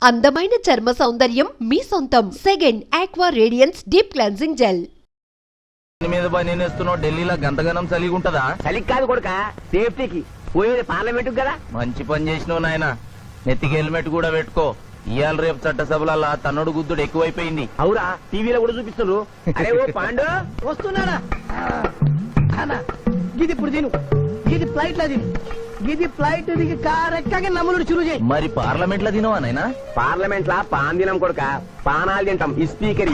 అందమైన చర్మ సౌందర్యం మీ సొంతం. Second aqua radiance deep cleansing gel. మీద నేనేస్తున్నావు ఢిల్లీలో గంతగనం చలిగుంటదా? చలికి కాదు కొడుక, సేఫ్టీకి. పోయేది పార్లమెంట్ కదా. మంచి పని చేసినావు నాయన. నెత్తికి హెల్మెట్ కూడా పెట్టుకో. ఇవాళ రేపు చట్టసభల తన్నుడు గుద్దుడు ఎక్కువైపోయింది. అవురా, టీవీలో కూడా చూపిస్తున్నారు. అరే ఓ పాండు వస్తున్నారా? గిది ఇప్పుడు తిను, గిది ఫ్లైట్ లో తిను, గిది ఫ్లైట్ దిగి కారెక్కగా నమ్ములు చురు చేయి. మరి పార్లమెంట్ లో తినవా నాయనా? పార్లమెంట్ లా పాన్ తినం కొడుక, పానాలు తింటాం. ఈ స్పీకర్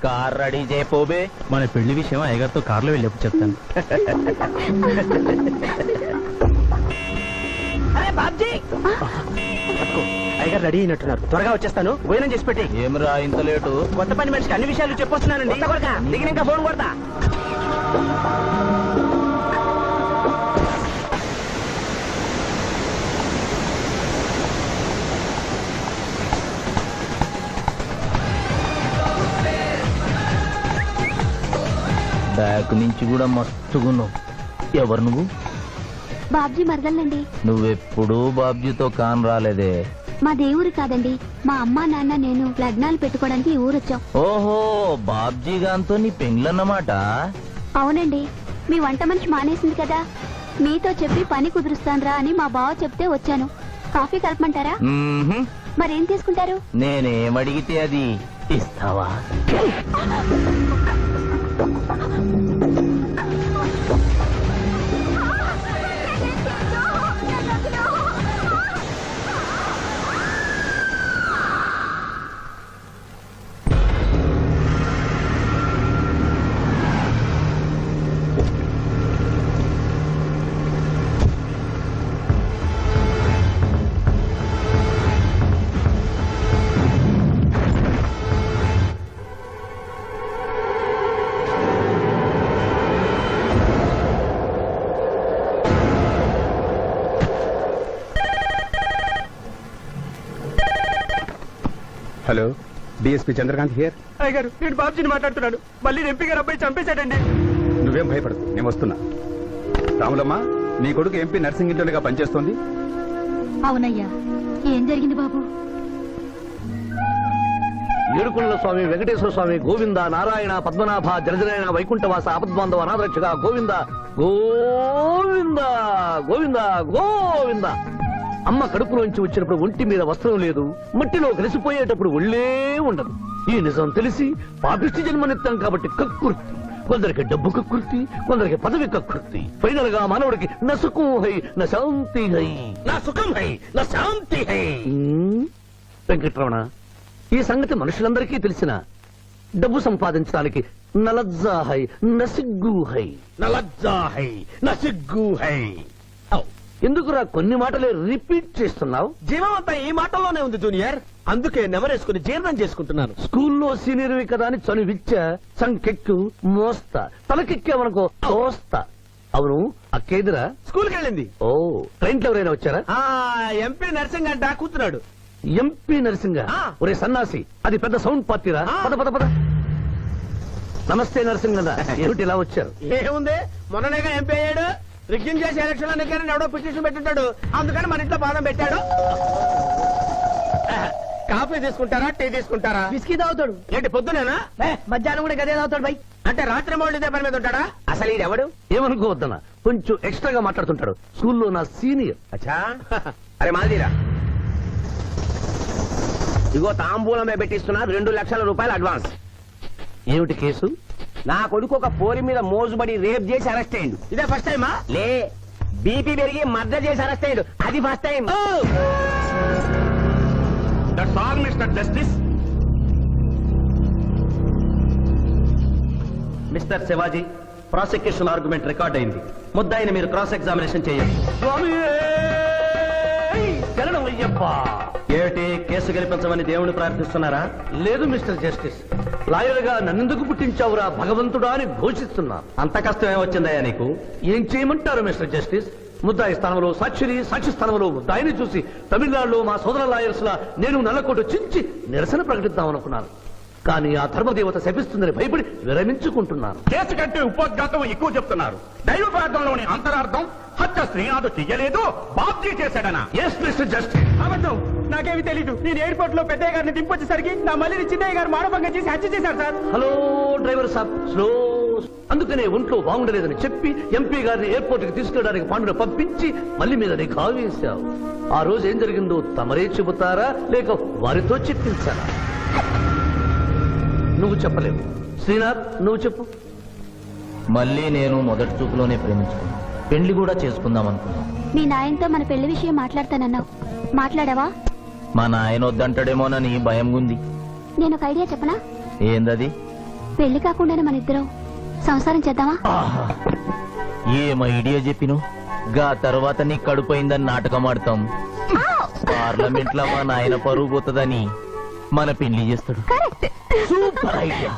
కార్ రెడీ చేయపోబే. మన పెళ్లి విషయం అయ్యగారితో కార్లో వెళ్ళేప్పుడు చెప్తాను. అరే బాబ్జీ, అయ్యగారు రెడీ అయినట్టున్నారు. త్వరగా వచ్చేస్తాను, భోజనం చేసి పెట్టి. ఏమరా ఇంత లేటు? కొత్త పని మనిషికి అన్ని విషయాలు చెప్పొస్తున్నానండి. దిగినాక ఫోన్ కొడతా. బ్యాక్ నుంచి కూడా మస్తుగున్నావు. ఎవరు నువ్వు? బాబ్జీ మరదలండి. నువ్వెప్పుడూ బాబ్జీతో కాన్ రాలేదే. మా దేవురు కాదండి, మా అమ్మా నాన్న నేను లగ్నాలు పెట్టుకోవడానికి ఈ ఊరొచ్చాం. ఓహో, బాబ్జీ గాంతో నీ పెండ్లన్నమాట. అవునండి, మీ వంట మనిషి మానేసింది కదా, మీతో చెప్పి పని కుదురుస్తాన్రా అని మా బావ చెప్తే వచ్చాను. కాఫీ కలపమంటారా? మరేం తీసుకుంటారు? నేనేమడిగితే అది ఇస్తావా? Hello, DSP Chandrakanth here. అయ్యగారు, నేను బాబ్జీని మాట్లాడుతున్నాను. మళ్ళీ ఎంపీ గారు అబ్బాయి చంపేశాడండి. నువ్వేం భయపడదు, నేను వస్తున్నా. రాములమ్మ, నీ కొడుకు ఎంపీ నర్సింగ్ ఇంటర్గా పనిచేస్తోంది. అవునయ్యా, ఏం జరిగింది బాబు? ఏడుకొండల స్వామి, వెంకటేశ్వర స్వామి, గోవింద, నారాయణ, పద్మనాభ, జలజనాయన, వైకుంఠవాస, ఆపద్బాంధవ, అనాథరక్షక, గోవింద గోవింద గోవింద గోవింద. అమ్మ కడుపులోంచి వచ్చినప్పుడు ఒంటి మీద వస్త్రం లేదు, మట్టిలో కలిసిపోయేటప్పుడు ఒళ్ళే ఉండదు. ఈ నిజం తెలిసి పాపిష్టి జన్మనిత్తాం కాబట్టి కక్కుర్తి. కొందరికి డబ్బు కక్కుర్తి, కొందరికి పదవి కక్కుర్తి. ఫైనల్ గా మానవుడికి నా సుఖం హై, నా శాంతి హై, నా సుఖం హై, నా శాంతి హై. వెంకటరమణ, ఈ సంగతి మనుషులందరికీ తెలిసిన డబ్బు సంపాదించడానికి నలజ్జా హై, నసిగ్గు హై, నలజ్జా హై, నసిగ్గు హై. ఎందుకురా కొన్ని మాటలే రిపీట్ చేస్తున్నావు? జీవం అంతా ఈ మాటల్లోనే ఉంది జూనియర్, అందుకే నెమరేసుకుని జీర్ణం చేసుకుంటున్నాను. స్కూల్లో సీనియర్వి కదా అని చనువిచ్చ, సంకెక్కు, మోస్తా, తలకెక్కామనుకో తోస్తా. అవును, అక్కేదిరా? స్కూల్కి వెళ్ళింది. ఓ, ట్రైన్ లో ఎవరైనా వచ్చారా? ఎంపీ నర్సింగ్ అంట కూర్చున్నాడు. ఎంపీ నరసింగ? ఒరే సన్నాసి, అది పెద్ద సౌండ్ పార్టీరా. పద పద పద. నమస్తే నరసింగ, ఏమిటి ఇలా వచ్చారు? ఏముంది, మొన్ననేగా ఎంపీ అయ్యాడు. రిగ్గింగ్ చేసి ఎలక్షన్ లో నెగ్గారని ఎవడో పిటిషన్ పెట్టుంటాడు, అందుకని మన ఇంట్లో బాదం పెట్టాడు. కాఫీ తీసుకుంటారా, టీ తీసుకుంటారా? బిస్కీ తాగుతాడు. ఏంటి పొద్దునేనా? మధ్యాహ్నం కూడా గదే తాగుతాడు బై. అంటే రాత్రి మౌళ్ళు ఇదే పని మీద ఉంటాడా? అసలు ఇది ఎవడు? ఏమనుకోవద్దన్నా, కొంచెం ఎక్స్ట్రాగా మాట్లాడుతుంటాడు. స్కూల్లో నా సీనియర్. అచ్చా, అరే మాదిరా, ఇగో తాంబూలమే పెట్టిస్తున్నా, 2 లక్షల రూపాయలు అడ్వాన్స్. ఏమిటి కేసు? నా కొడుకు ఒక పోరి మీద మోజుబడి రేప్ చేసి అరెస్ట్ అయ్యిండు. ఇదే ఫస్ట్ టైమా? లే, బీపీ పెరిగి మర్డర్ చేసి అరెస్ట్ అయ్యిండు, అది first time. That's all mister justice. Mister Shivaji, prosecution argument record అయింది. ముద్దాయిని మీరు క్రాస్ ఎగ్జామినేషన్ చేయండి. ఏమిటి, కేసు గెలిపించమని దేవుని ప్రార్థిస్తున్నారా? లేదు మిస్టర్ జస్టిస్, లాయర్ గా నన్నెందుకు పుట్టించావురా భగవంతుడా అని ఘోషిస్తున్నా. అంత కష్టం ఏమొచ్చిందయ్యా నీకు? ఏం చేయమంటారు మిస్టర్ జస్టిస్? ముద్దాయి స్థానంలో సాక్షిని, సాక్షి స్థానంలో ముద్దాయిని చూసి తమిళనాడులో మా సోదర లాయర్స్ లా నేను నల్లకోటు చించి నిరసన ప్రకటిద్దామనుకున్నాను. కానీ ఆ ధర్మదేవత శపిస్తుందని భయపడి విరమించుకుంటున్నాను. కేసు కంటే ఉపోద్ఘాతం ఎక్కువ చెప్తున్నారు. దైవ ప్రార్థనలోని అంతరార్థం హత్య శ్రీనాథు చెయ్యలేదు, బాబ్జీ చేశాడనా? Yes mister justice. అబద్ధం, నాకేమి తెలీదు. నేను ఎయిర్పోర్ట్ లో పెద్దయ్య గారిని దింపొచ్చేసరికి నా మళ్ళీ చిన్నయ్య గారు మానభంగం చేసి హత్య చేశారు సార్. హలో డ్రైవర్ సాబ్, స్లో. అందుకనే ఒంట్లో బాగుండలేదని చెప్పి ఎంపీ గారిని ఎయిర్పోర్ట్ కి తీసుకెళ్ళడానికి పాండును పంపించి మళ్ళీ మీద నీకు వేశావు. ఆ రోజు ఏం జరిగిందో తమరే చెబుతారా లేక వారితో చెప్పించారా? నువ్వు చెప్పలేవు. శ్రీనాథ్, నువ్వు చెప్పు. మళ్ళీ నేను మొదటి చూపులోనే ప్రేమించుకున్నాను, పెళ్లి కూడా చేసుకుందాం అనుకున్నాను. మీ నాయనతో మన పెళ్లి విషయం మాట్లాడతానన్నావు, మాట్లాడావా? మా నాయన వద్దంటాడేమోనని భయం ఉంది. నేను ఒక ఐడియా చెప్పనా? ఏందది? పెళ్లి కాకుండానే మన ఇద్దరం సంసారం చేద్దామా? ఆహా, ఏం ఐడియా చెప్పిను. గా తర్వాత నీ కడుపోయిందని నాటకం ఆడతాం. పార్లమెంట్ లో మా నాయన పరువు పోతుందని మన పెళ్లి చేస్తాడు. Super idea.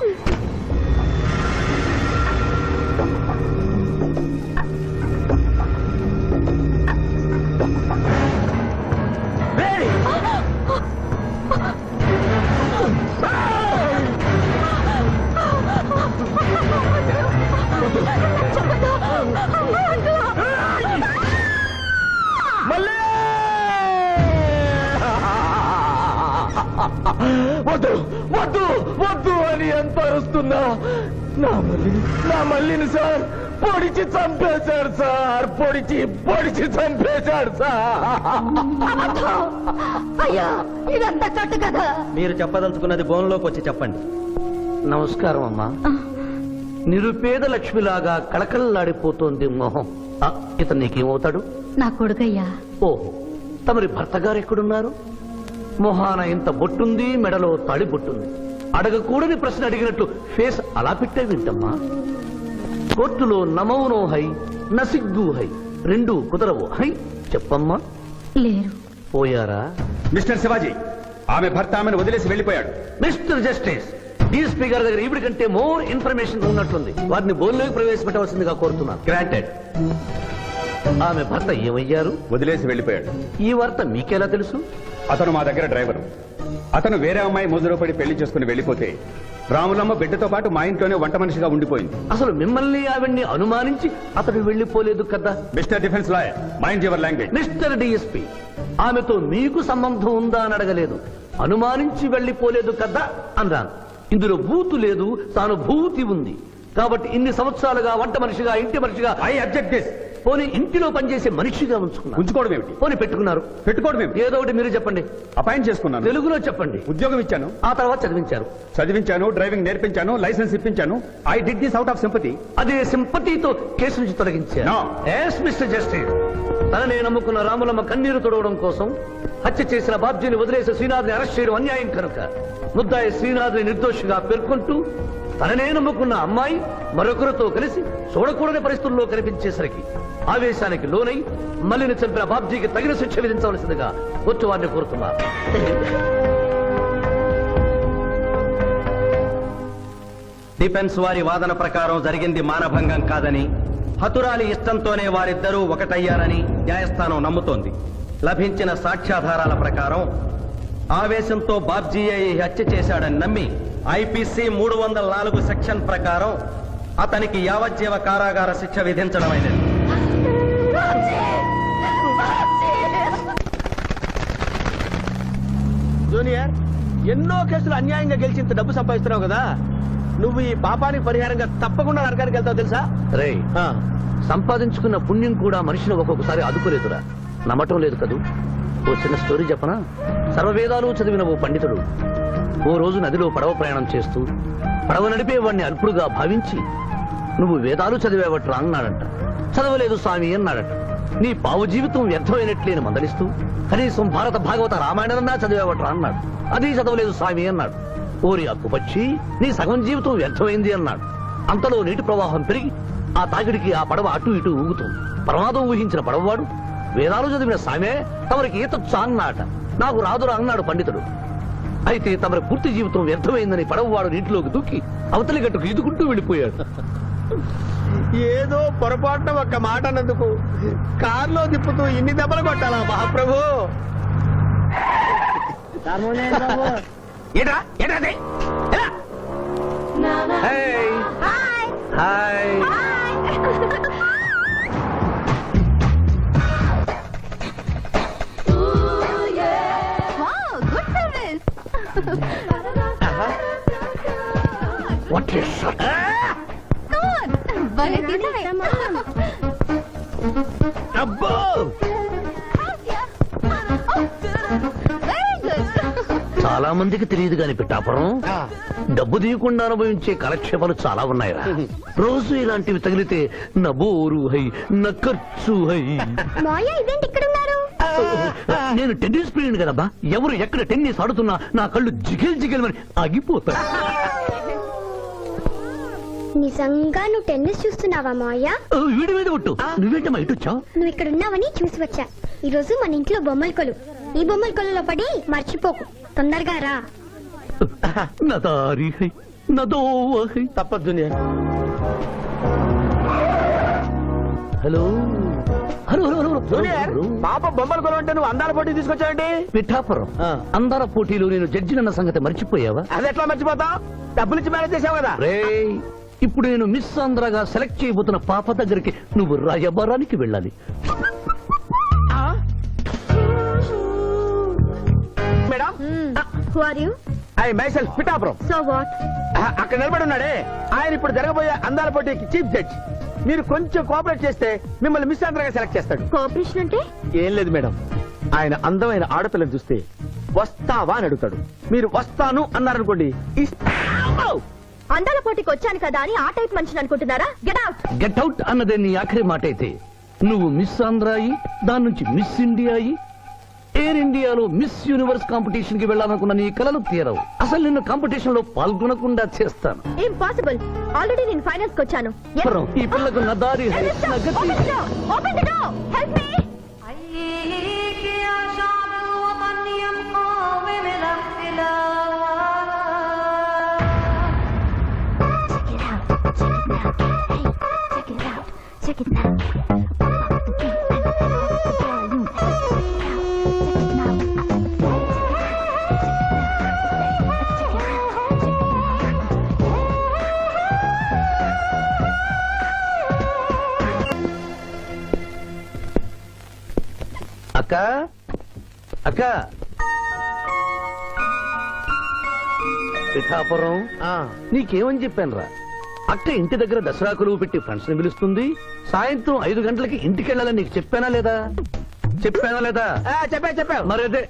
వద్దు వద్దు వద్దు అని ఎంత అరుస్తున్నా నా మల్లిని సార్ పొడిచి చంపేశాడు సార్. పొడిచి చంపేశాడు సార్. అయ్యా, ఇదంతా చెట్టు కదా. మీరు చెప్పదలుచుకున్నది బోన్లోకి వచ్చి చెప్పండి. నమస్కారం అమ్మా. నిరుపేద లక్ష్మిలాగా కళకళలాడిపోతోంది మొహం. ఇతను నీకేమవుతాడు? నా కొడుకయ్యా. ఓహో, తమరి భర్త గారు ఎక్కడున్నారు? మొహాన ఇంత బొట్టుంది, మెడలో తాళి బొట్టుంది. అడగకూడని ప్రశ్న అడిగినట్లు ఫేస్ అలా పెట్టే వింటమ్మా. కోర్టులో నమౌనో హై నసిగ్గు హై, రెండు కుదరవు హై. చెప్పమ్మా. లేరు. పోయారా? మిస్టర్ శివాజీ, ఆమె భర్త ఆమెను వదిలేసి వెళ్లిపోయాడు. మిస్టర్ జస్టిస్, డీఎస్పీ గారి దగ్గర ఈవిడి కంటే మోర్ ఇన్ఫర్మేషన్ ఉన్నట్లుంది. వారిని బోన్లోకి ప్రవేశపెట్టవలసిందిగా కోరుతున్నాను. గ్రాంటెడ్. ఆమె భర్త ఏమయ్యారు? వదిలేసి వెళ్లిపోయాడు. ఈ వార్త మీకెలా తెలుసు? అతను మా దగ్గర డ్రైవరు. అతను వేరే అమ్మాయి మోజులో పడి పెళ్లి చేసుకుని వెళ్లిపోతే రాములమ్మ బిడ్డతో పాటు మా ఇంట్లోనే వంట మనిషిగా ఉండిపోయింది. అసలు మిమ్మల్ని ఆవిడ్ని అనుమానించి అతడు వెళ్లిపోలేదు కదా? Mister defence lawyer, mind your language. Mister DSP, ఆమెతో మీకు సంబంధం ఉందా అని అడగలేదు, అనుమానించి వెళ్లిపోలేదు కదా అన్నాను. ఇందులో భూతు లేదు, తాను భూతి ఉంది. కాబట్టి ఇన్ని సంవత్సరాలుగా వంట మనిషిగా, ఇంటి మనిషిగా, ఐ అబ్జెక్ట్ దిస్. పోనీ ఇంటిలో పనిచేసే మనిషిగా ఉంచుకున్నారు. ఉంచుకోవడం ఏమిటి? పోనీ పెట్టుకున్నారు. పెట్టుకోవడం ఏమిటి? ఏదో ఒకటి మీరు చెప్పండి. అపాయింట్ చేసుకున్నాను, తెలుగులో చెప్పండి. ఉద్యోగం ఇచ్చాను, ఆ తర్వాత చదివించారు. చదివించాను, డ్రైవింగ్ నేర్పించాను, లైసెన్స్ ఇప్పించాను. I did this out of sympathy. అదే సింపతితో కేసు నుంచి తొలగించారు. No. ఎస్ మిస్టర్ జస్టిస్, తననే నమ్ముకున్న రాములమ్మ కన్నీరు తొడవడం కోసం హత్య చేసిన బాబ్జీని వదిలేసి శ్రీనాథ్ని అరెస్ట్ చేయడం అన్యాయం కనుక ముద్దాయి శ్రీనాథ్ని నిర్దోషిగా పేర్కొంటూ తననే నమ్ముకున్న అమ్మాయి మరొకరితో కలిసి చూడకూడని పరిస్థితుల్లో కనిపించేసరికి ఆవేశానికి లోనై మల్లిని చంపిన బాబ్జీకి తగిన శిక్ష విధించవలసిందిగా కోర్టు వారిని కోరుతున్నారు. డిఫెన్స్ వారి వాదన ప్రకారం జరిగింది మానభంగం కాదని, హతురాలి ఇష్టంతోనే వారిద్దరూ ఒకటయ్యారని న్యాయస్థానం నమ్ముతోంది. లభించిన సాక్ష్యాధారాల ప్రకారం ఆవేశంతో బాబ్జీయే ఈ హత్య చేశాడని నమ్మి ఐపీసీ 304 సెక్షన్ ప్రకారం అతనికి యావజ్జీవ కారాగార శిక్ష విధించడమైనది. జూనియర్, ఎన్నో కేసులు అన్యాయంగా గెలిచి ఇంత డబ్బు సంపాదిస్తున్నావు కదా, నువ్వు ఈ పాపానికి పరిహారంగా తప్పకుండా నరకానికి వెళ్తావు తెలుసా? రే, సంపాదించుకున్న పుణ్యం కూడా మనిషిని ఒక్కొక్కసారి అదుకోలేదురా. నమ్మటం లేదు కదూ. ఓ చిన్న స్టోరీ చెప్పనా? సర్వవేదాలు చదివిన ఓ పండితుడు ఓ రోజు నదిలో పడవ ప్రయాణం చేస్తూ పడవ నడిపే వాడిని అల్పుడుగా భావించి, నువ్వు వేదాలు చదివేవట్రా అన్నాడంట. చదవలేదు స్వామి అన్నాడట. నీ పావు జీవితం వ్యర్థమైనట్లేని మందలిస్తూ, కనీసం భారత భాగవత రామాయణన్నా చదివేవట్రా అన్నాడు. అది చదవలేదు స్వామి అన్నాడు. ఓరి అక్కుపచ్చి, నీ సగం జీవితం వ్యర్థమైంది అన్నాడు. అంతలో నీటి ప్రవాహం పెరిగి ఆ తాకిడికి ఆ పడవ అటు ఇటు ఊగుతుంది. ప్రమాదం ఊహించిన పడవవాడు, వేదాలు చదివిన సామే తమరికి ఈతొచ్చా అన్నాట. నాకు రాదురా అన్నాడు పండితుడు. అయితే తమరి పూర్తి జీవితం వ్యర్థమైందని పడవవాడు నీటిలోకి దూకి అవతలి గట్టుకు ఈదుకుంటూ వెళ్ళిపోయాడు. ఏదో పొరపాటున ఒక్క మాట అన్నందుకు కారులో తిప్పుతూ ఇన్ని దెబ్బలు కొట్టాలా మహాప్రభు? ఏటా ఏటా హాయ్ వాట్ ఇస్ అబ్బో చాలా మందికి తెలియదు కాని పిఠాపురం డబ్బు తీయకుండా అనుభవించే కాలక్షేపాలు చాలా ఉన్నాయిరా రోజు ఇలాంటివి తగిలితే నా బోరు హై నా ఖర్చు హై మాయా ఇదేంటి ఇక్కడ ఉన్నారు? నేను టెన్నిస్ ప్లేయర్ కదబ్బా ఎవరు ఎక్కడ టెన్నిస్ ఆడుతున్నా నా కళ్ళు జిగిల్ జిగిల్ మరి ఆగిపోతాయి నిజంగా నువ్వు టెన్నిస్ చూస్తున్నావా మాయా? వీడి మీద ఒట్టు నువ్వేంటమ్మా ఇటు వచ్చావు నువ్వు ఇక్కడ ఉన్నావని చూసి వచ్చా. ఈ రోజు మన ఇంట్లో బొమ్మల కొలు. ఈ బొమ్మల కొలులో పడి మర్చిపోకు. తొందరగా రా. నా దారి హై నా దోవ హై తప్పదు దునియా. Hello hello hello junior, hello పాప బొమ్మలు కొనుంటే నువ్వు అందాల పోటీ తీసుకొచ్చావండి. పిఠాపురం ఆ. అందాల పోటీలో నేను జడ్జినన్న సంగతి మర్చిపోయావా అది ఎట్లా మర్చిపోతావు? డబ్బులు ఇచ్చి మేనేజ్ చేసావు కదా. రే ఇప్పుడు నేను మిస్ ఆంధ్రగా సెలెక్ట్ చేయబోతున్న పాప దగ్గరికి నువ్వు రాయబారానికి వెళ్ళాలి madam, Who are you? I myself Pithapuram. So what? అక్కడ నిలబడి ఉన్నాడే ఆయన ఇప్పుడు జరగబోయే అందాల పోటీకి చీఫ్ జడ్జ్. మీరు కొంచెం కోఆపరేట్ చేస్తే మిమ్మల్ని మిస్ ఆంధ్రగా సెలెక్ట్ చేస్తాడు. కోఆపరేషన్ అంటే? ఏం లేదు మేడం, ఆయన అందమైన ఆడపిల్లని చూస్తే వస్తావా అని అడుగుతాడు. మీరు వస్తాను అన్నారనుకోండి, ఇస్తాను. అందాల పోటీకి వచ్చాను కదా అని ఆ టైప్ మనిషిని అనుకుంటున్నారా? Get out. గెట్ అవుట్ అన్నదే నీ ఆఖరి మాట అయితే నువ్వు మిస్ ఆంధ్ర అయి దాని నుంచి మిస్ ఇండియా అయి ఎయిర్ ఇండియాలో మిస్ యూనివర్స్ కాంపిటీషన్ కి వెళ్ళాలనుకున్న నీ కలలు తీరవు. అసలు నిన్ను కాంపిటీషన్ లో పాల్గొనకుండా చేస్తాను. ఇంపాసిబుల్. ఆల్రెడీ నేను ఫైనల్స్ కి వచ్చాను. పురం, ఈ పిల్లకు నా దారి హై, నా గతి. Open the door. Help me. Check it out. అక్క అక్క పిఠాపురం నీకేమని చెప్పాను రా అక్క ఇంటి దగ్గర దసరా కొలువు పెట్టి ఫ్రెండ్స్ ని పిలుస్తుంది. సాయంత్రం 5 గంటలకి ఇంటికి వెళ్ళాలని నీకు చెప్పానా లేదా? చెప్పావు. మరి అదే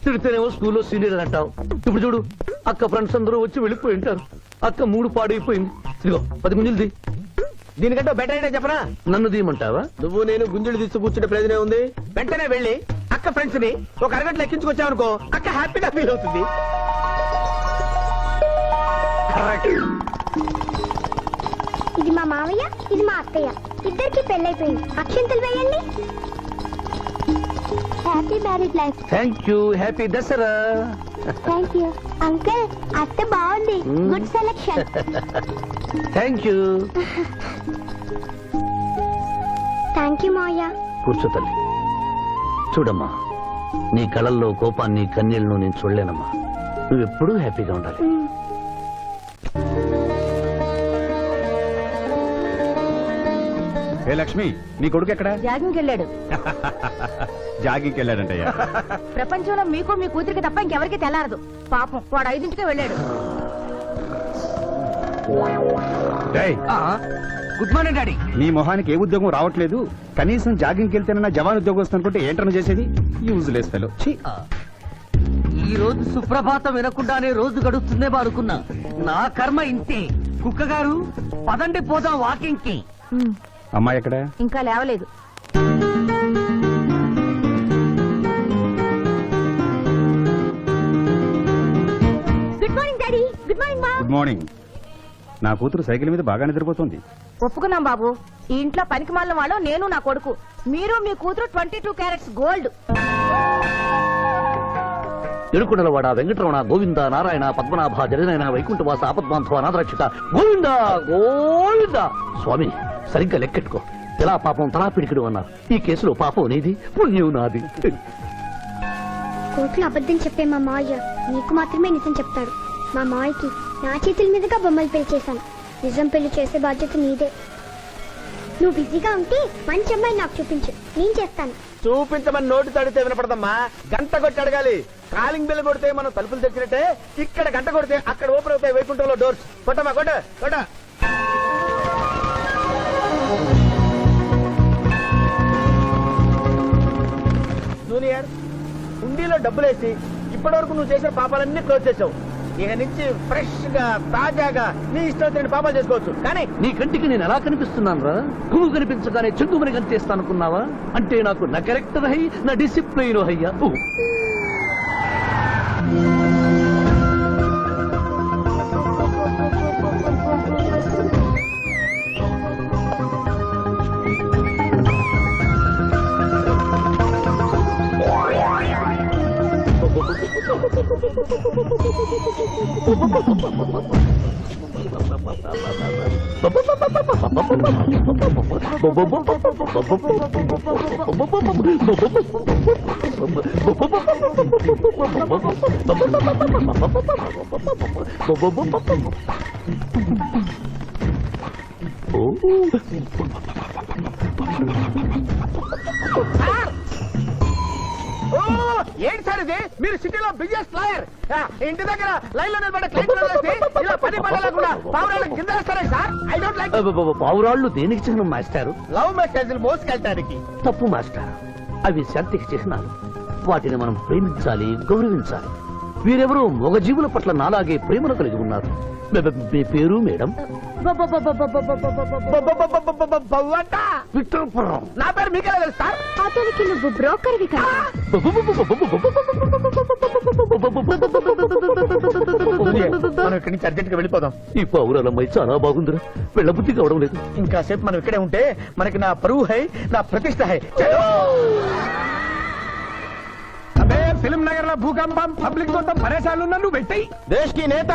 తిడితేనేమో స్కూల్లో సీనియర్ అంటావు. ఇప్పుడు చూడు అక్క ఫ్రెండ్స్ అందరూ వచ్చి వెళ్ళిపోయి ఉంటారు. అక్క మూడు పాడైపోయింది. ఇదిగో 10 గుంజులు దీనికంటే బెటర్ అయితే చెప్పనా? నన్ను తీయమంటావా? నువ్వు నేను గుంజులు తీసి కూర్చుంటే ప్రయోజనం ఉంది. వెంటనే వెళ్ళి అక్క ఫ్రెండ్స్ ని ఒక అరగంటలో ఎక్కించుకొచ్చావనుకో, అక్క హ్యాపీగా ఫీల్ అవుతుంది. ఇది మా మావయ్య, ఇది మా అత్తయ్య. ఇద్దరికి పెళ్ళైపోయింది. అక్షంతలు వేయండి. Happy married life. Thank you. Happy Dasara. Thank you uncle. అత్త బాగుంది. Good selection. Thank you. Thank you మావయ్య. కూర్చో తల్లి. చూడమ్మా, నీ కళల్లో కోపాన్ని కన్నీళ్లను నేను చూడలేనమ్మా. నువ్వెప్పుడూ హ్యాపీగా ఉండాలి. ఏ లక్ష్మి, నీ కొడుకు ఎక్కడ? జాగింగ్కి వెళ్ళాడు. జాగింగ్కి వెళ్ళాడంటయ్యా. ప్రపంచంలో మీకు మీ కూతురికి తప్ప ఇంకెవరికి తెల్లారదు. పాపం వాడు 5ంటికే వెళ్ళాడు. డేయ్, గుడ్ మార్నింగ్ డాడీ. నీ మొహానికి ఏ ఉద్యోగం రావట్లేదు. కనీసం జాగింగ్కి వెళ్తేనన్నా జవాన్ ఉద్యోగం వస్తుంది అనుకుంటే ఏంటన్నా చేసేది? Useless fellow. ఈ రోజు సుప్రభాతం వినకుండానే రోజు గడుస్తుందే అనుకున్నా. నా కర్మ ఇంతే. కుక్క గారు పదండి పోదాం వాకింగ్ కి. అమ్మాయి ఎక్కడ? ఇంకా లేవలేదు. Good morning daddy. Good morning మా. Good morning. నా కూతురు సైకిల్ మీద బాగా నిద్రపోతుంది. ఒప్పుకున్నాం బాబు. ఈ ఇంట్లో పనికి మాలిన వాళ్ళు నేను నా కొడుకు. మీరు మీ కూతురు 22 క్యారెట్స్ గోల్డ్. తిరుకుడలవాడ వెంకటరమణ గోవింద నారాయణ పద్మనాభ జగనైన వైకుంఠవాస ఆపద్బాంధవ నాథరక్షక గోవింద గోవింద. స్వామి సరిగ్గా లెక్కెట్టుకో. ఎలా పాపం తలా పిడికిడు అన్నారు. ఈ కేసులో పాపం నీది, పుణ్యం నాది. కోర్టులో అబద్ధం చెప్పే మా మావయ్య నీకు మాత్రమే నిజం చెప్తాడు. మా మాయకి నా చేతుల మీదుగా బొమ్మలు పెళ్లి చేశాను. నిజం పెళ్లి చేసే బాధ్యత నీదే. నువ్వు బిజీగా ఉంటే మంచి అమ్మాయి నాకు చూపించు, నేను చేస్తాను. చూపించమని నోటి తడితే వినపడదమ్మా, గంట కొట్టి అడగాలి. కాలింగ్ బిల్ కొడితే మనం తలుపులు తెచ్చినట్టే, ఇక్కడ గంట కొడితే అక్కడ ఓపెన్ అవుతాయి వైకుంఠంలో డోర్స్. కొట్టమ్మా, కొట్ట కొట్ట. జూనియర్, హుండీలో డబ్బులేసి ఇప్పటి వరకు నువ్వు చేసిన పాపాలన్నీ క్లోజ్ చేసావు. ఇక నుంచి ఫ్రెష్ గా తాజాగా నీ ఇష్టం వచ్చిన పాపాలు చేసుకోవచ్చు. కానీ నీ కంటికి నేను ఎలా కనిపిస్తున్నాను రా? పువ్వు కనిపించగానే చెంగుమని కనిపిస్తాను అనుకున్నావా? అంటే నాకు నా క్యారెక్టర్ హై, నా డిసిప్లైన్ హయ్యా. ఏంటి సార్ ఇది? మీరు సిటీలో బిజినెస్ లాయర్, ఇంటి దగ్గర లైన్ లో నిలబడ్డ క్లయింట్ ఇలా పని పడలేకుండా పావురాళ్ళకి కింద వేస్తారా సార్? I don't like. పావురాళ్ళు దేనికి చిహ్నం మాస్టారు? లవ్ మెసేజ్లు మోసుకెళ్ళటానికి. తప్పు మాస్టర్, అవి శాంతికి చిహ్నాలు. వాటిని మనం ప్రేమించాలి, గౌరవించాలి. వీరెవరో మగజీవుల పట్ల నాలాగే ప్రేమను కలిగి ఉన్నారు. మీ పేరు మేడం? విక్టర్పురం. నా పేరు మీకెలా తెలుసు సార్? అతనికి నువ్వు బ్రోకర్వి కదా. మనం ఇక్కడి నుంచి అర్జెంట్ గా వెళ్ళిపోదాం. ఈ పౌరాలమ్మాయి చాలా బాగుందిరా, వెళ్ళబుద్ధి కావడం లేదు. ఇంకా సేపు మనం ఇక్కడే ఉంటే మనకి నా పరువు హై, నా ప్రతిష్ట హై. చలో. అబే ఫిల్మ్ నగర్ లో భూకంపం, పబ్లిక్ మొత్తం పరేషాన్లు ఉన్నా నువ్వు పెట్టాయి. దేశ్ కి నేత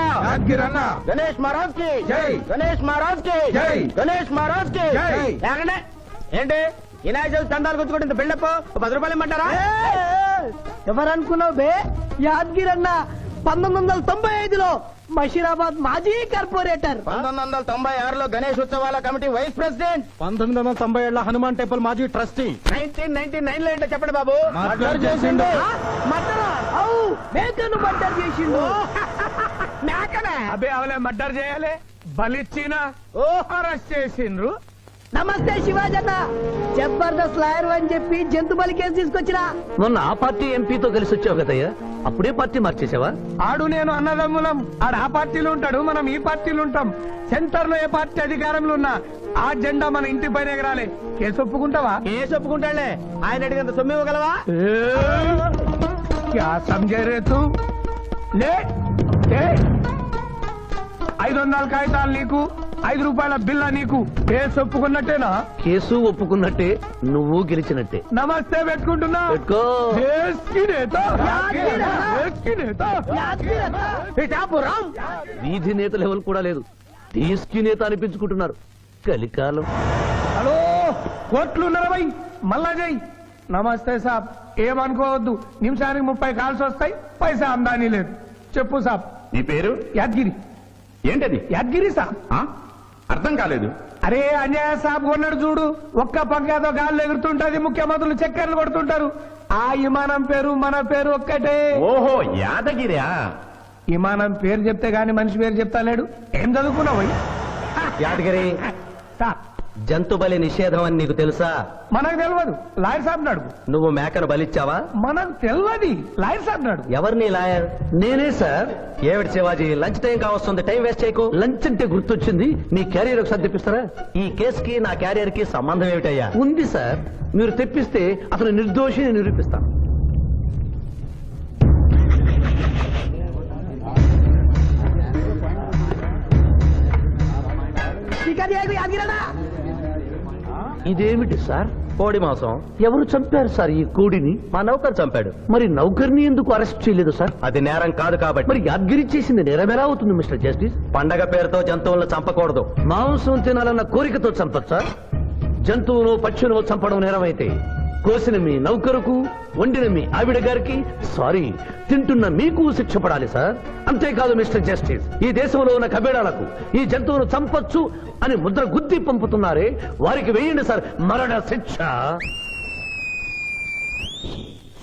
గణేష్ మహారాజ్ కి జై, గణేష్ మహారాజ్ కి జై, గణేష్ మహారాజ్ కి జై. లేకండి ఏంటి వినాయక చవితి చందాలు గుర్తుకుంటే ఇంత బిల్డప్ 10 రూపాయలు ఇమ్మంటారా? ఎవరు అనుకున్నావు బే? యాద్గిరి అన్న 1995లో మషీరాబాద్ మాజీ కార్పొరేటర్, 1996లో గణేష్ ఉత్సవాల కమిటీ వైస్ ప్రెసిడెంట్, 1997లో హనుమాన్ టెంపుల్ మాజీ ట్రస్టీ, 1999 లో ఏంటో చెప్పండి బాబు. మర్డర్ చేసిండు. మేకను మర్డర్ చేసిండు. మేకనే అబే అవలే మర్డర్ చేయాలి, బలిచ్చిన అరెస్ట్ చేసిండ్రు. నమస్తే శివాజన్న, జబర్దస్త్ లాయర్ అని చెప్పి జంతు బలి కేసు తీసుకొచ్చినా. మొన్న ఆ పార్టీ ఎంపీతో కలిసి వచ్చావు కదయ్యా, అప్పుడే పార్టీ మార్చేసావా? ఆడు నేను అన్నదమ్ములం, ఆడు ఆ పార్టీలో ఉంటాడు, మనం ఈ పార్టీలో ఉంటాం. సెంటర్ లో ఏ పార్టీ అధికారంలో ఉన్నా ఆ జెండా మన ఇంటి పైన ఎగరాలి. కేసు ఒప్పుకుంటావా? కేసు ఒప్పుకుంటాడులే, ఆయన అడిగినంత సొమ్ము ఇవ్వగలవా? క్యా సమझे రే తూ? లే 500 కాగితాలు నీకు, 5 రూపాయల బిల్ల నీకు. కేసు ఒప్పుకున్నట్టేనా? కేసు ఒప్పుకున్నట్టే, నువ్వు గెలిచినట్టే. నమస్తే పెట్టుకుంటున్నా. పెట్టుకో. దేశ్ కి నేత, దేశ్ కి నేత. పిఠాపురం వీధి నేత లెవెల్ కూడా లేదు, తీసుకి నేత అనిపించుకుంటున్నారు. కలికాలం. హలో, కోట్లు ఉన్నారా భయ్? మళ్ళా జై. నమస్తే సాబ్, ఏమనుకోవద్దు, నిమిషానికి 30 కాల్స్ వస్తాయి, పైసా అందానీ లేదు. చెప్పు సాబ్. నీ పేరు? యాద్గిరి. ఏంటది? యాద్గిరి సాబ్. అర్థం కాలేదు. అరే అన్యాయ సాబ్ కొన్నాడు చూడు, ఒక్క పక్కతో గాల్లో ఎగురుతుంటది, ముఖ్యమంత్రులు చక్కర్లు కొడుతుంటారు. ఆ విమానం పేరు మన పేరు ఒక్కటే. ఓహో, యాదగిరా? విమానం పేరు చెప్తే గాని మనిషి పేరు చెప్తా లేడు. ఏం చదువుకున్నావు? యాదగిరి, సాబ్ జంతు బలి నిషేధం అని నీకు తెలుసా? మనకు తెలియదు, లాయర్ సాబ్ నాడు. నువ్వు మేకను బలిచ్చావా? మనకు తెలియదు, లాయర్ సాబ్ నాడు. ఎవరిని లాయర్? నేనే సార్. ఏమిటి శివాజీ, లంచ్ టైం కావస్తుంది, టైం వేస్ట్ చేయకు. లంచ్ అంటే గుర్తొచ్చింది, మీ క్యారియర్ ఒకసారి తెప్పిస్తారా? ఈ కేసుకి నా క్యారియర్ కి సంబంధం ఏమిటయ్యా? ఉంది సార్, మీరు తెప్పిస్తే అతను నిర్దోషిని నిరూపిస్తాను. ఇదేమిటి సార్? కోడి మాంసం. ఎవరు చంపారు సార్ ఈ కోడిని? మా నౌకర్ చంపాడు. మరి నౌకర్ని ఎందుకు అరెస్ట్ చేయలేదు సార్? అది నేరం కాదు కాబట్టి. మరి యాద్గిరి చేసింది నేరం ఎలా అవుతుంది మిస్టర్ జస్టిస్? పండగ పేరుతో జంతువులను చంపకూడదు. మాంసం తినాలన్న కోరికతో చంపచ్చా? జంతువును పక్షులను చంపడం నేరమైతే కోసిన మీ నౌకరుకు, వండిన మీ ఆవిడ గారికి, సారీ తింటున్న మీకు శిక్ష పడాలి సార్. అంతేకాదు మిస్టర్ జస్టిస్, ఈ దేశంలో ఉన్న కబేడాలకు ఈ జంతువును చంపొచ్చు అని ముద్ర గుద్ది పంపుతున్నారే, వారికి వేయండి సార్ మరణ శిక్ష.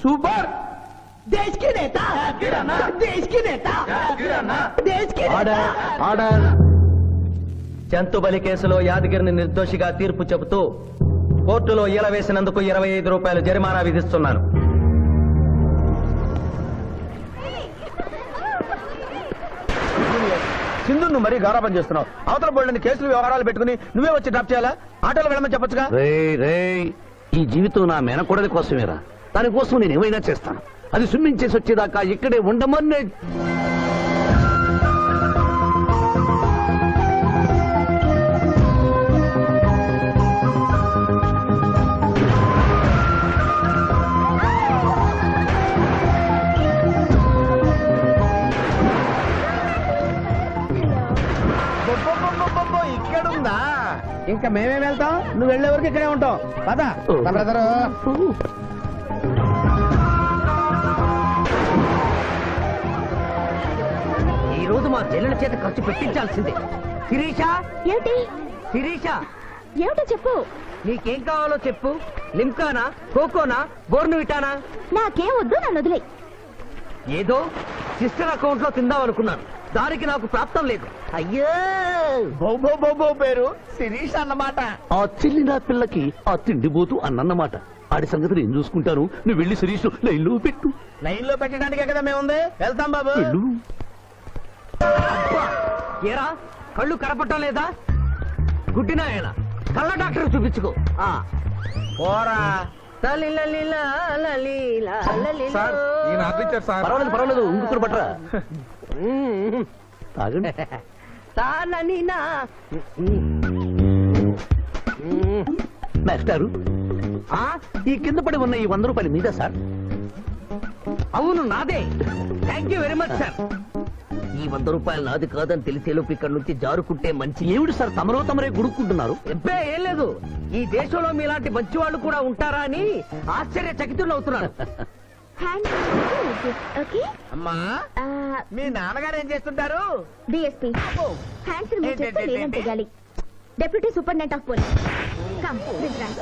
సూపర్ దేశ్ కి నేత దేశ్ కి నేత దేశ్ కి ఆర్డర్ ఆర్డర్. జంతు బలి కేసులో యాదగిరిని నిర్దోషిగా తీర్పు చెబుతూ కోర్టులో ఈల వేసినందుకు 25 రూపాయలు జరిమానా విధిస్తున్నాను. సింధు నువ్వు మరీ గారాబం చేస్తున్నావు. అవతల బోల్డని కేసులు వ్యవహారాలు పెట్టుకుని నువ్వే వచ్చి డ్రాప్ చేయాలా? ఆటోలో వెళ్ళమని చెప్పొచ్చుగా. రే ఈ జీవితం నా మేనకోడలి కోసమేరా, దానికోసం నేను ఏమైనా చేస్తాను. అది స్విమ్మింగ్ చేసి వచ్చేదాకా ఇక్కడే ఉండమని. ఇక్కడుందా? ఇంకా మేమే వెళ్తాం, నువ్వు వెళ్లే వరకు ఇక్కడే ఉంటాం. పద బ్రదరు. ఈ రోజు మా చెల్లెల చేత ఖర్చు పెట్టించాల్సిందే. శిరీష, ఏమిటి శిరీష, ఏమిటో చెప్పు. నీకేం కావాలో చెప్పు. లిమ్కానా, కోకోనా, బోర్నువిటానా? నాకేం వద్దు, నన్ను వదిలే. ఏదో సిస్టర్ అకౌంట్ లో తిందాం అనుకున్నాను, దానికి నాకు ప్రాప్తం లేదు. అయ్యో, బౌబో పేరు శిరీష్ అన్నమాట. ఆ చెల్లి నా పిల్లకి ఆ తిండిపోతూ అన్నమాట. ఆడి సంగతి నేను చూసుకుంటాను, నువ్వు వెళ్ళి శిరీష్ లైన్లో పెట్టు. లైన్ లో పెట్టడానికే కదా మేముంది. వెళ్తాం బాబు. వెళ్ళు. ఏరా కళ్ళు కనపడటం లేదా? గుడ్డినాయన కళ్ళ డాక్టర్ చూపించుకో. పోరా. పర్వాలేదు ఇంకొకరు పట్టరా. తాగండి. మాస్టారు, ఈ కింద పడి ఉన్న ఈ 100 రూపాయలు మీద సార్? అవును నాదే. Thank you very much sir. ఈ 100 రూపాయలు నాది కాదని తెలిసేలోపు ఇక్కడ నుంచి జారుకుంటే మంచి. ఏమిటి సార్ తమరే గుడుక్కుంటున్నారు? ఎబ్బే ఏం లేదు, ఈ దేశంలో మీలాంటి మంచి వాళ్ళు కూడా ఉంటారా అని ఆశ్చర్యచకితులు అవుతున్నాను. ఓకే అమ్మా, మీ నాన్నగారు ఏం చేస్తుంటారు? డిఎస్పీ హ్యాండ్స్ రిమూవ్ చేస్తే లేదంటే గాలి. Deputy superintendent of police. Come this right.